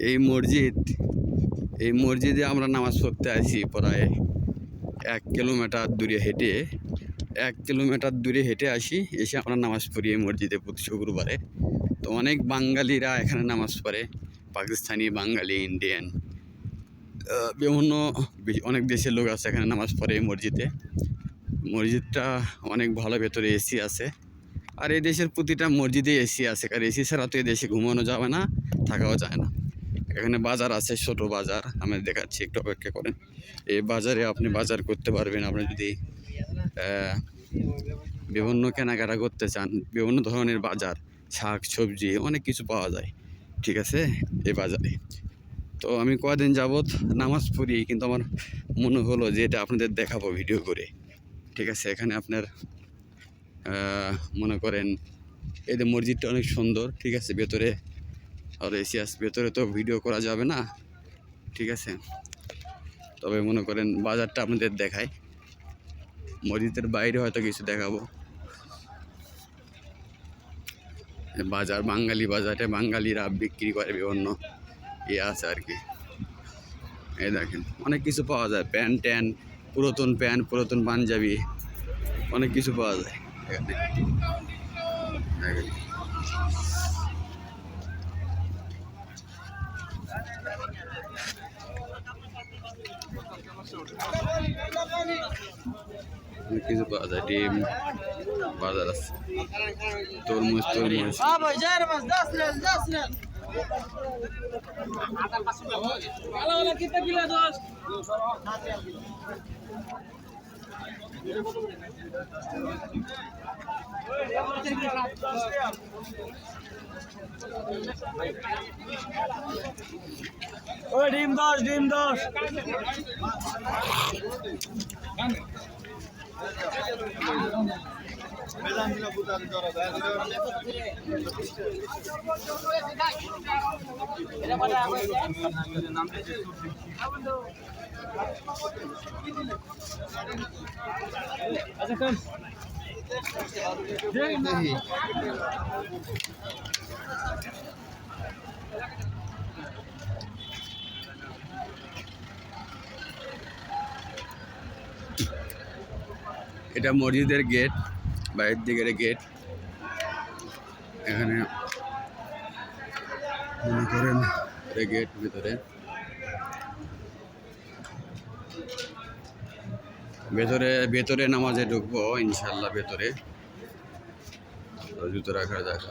এই মসজিদে আমরা নামাজ পড়তে আসি প্রায় 1 কিলোমিটার দূরে হেঁটে আসি, এসে আমরা নামাজ পড়ি এই মসজিদে প্রতি শুক্রবারে। তো অনেক বাঙালিরা এখানে নামাজ পড়ে, পাকিস্তানি, বাঙালি, ইন্ডিয়ান, বিভিন্ন অনেক দেশের লোক আছে এখানে নামাজ পড়ে এই মসজিদে। মসজিদটা অনেক ভালো, ভেতরে এসি আছে। আর এই দেশের প্রতিটা মসজিদে এসি আছে, কারণ এসি ছাড়া তো এই দেশে ঘুমানো যাবে না, থাকাও যায় না। এখানে বাজার আছে, ছোট বাজার, আমি দেখাচ্ছি, একটু অপেক্ষা করেন। এই বাজারে আপনি বাজার করতে পারবেন, আপনি যদি বিভিন্ন কেনাকাটা করতে চান। বিভিন্ন ধরনের বাজার, শাক সবজি অনেক কিছু পাওয়া যায়, ঠিক আছে, এই বাজারে। তো আমি কয়দিন যাবৎ নামাজ পড়ি, কিন্তু আমার মনে হলো যে এটা আপনাদের দেখাবো ভিডিও করে, ঠিক আছে। এখানে আপনার মনে করেন এই যে মসজিদটা অনেক সুন্দর, ঠিক আছে, ভেতরে আর এসি আছে, ভেতরে তো ভিডিও করা যাবে না, ঠিক আছে। তবে মনে করেন বাজারটা আপনাদের দেখায়, মসজিদের বাইরে হয়তো কিছু দেখাবো। বাজার, বাঙালি বাজারে বাঙালিরা বিক্রি করে বিভিন্ন আছে আর কি। এই দেখেন অনেক কিছু পাওয়া যায়, প্যান্ট, পুরাতন প্যান্ট, পুরাতন পাঞ্জাবি, অনেক কিছু পাওয়া যায় এখানে। দেখেন অনেক কিছু পাওয়া যায়, ডিম, বাজার আছে, তরমুজ। ডিম 10 এটা মসজিদের গেট, বাইরের দিকের গেট। এখানে মনে করেন গেট, ভেতরে নামাজে ঢুকবো ইনশাল্লাহ। ভেতরে জুতো রাখার জায়গা।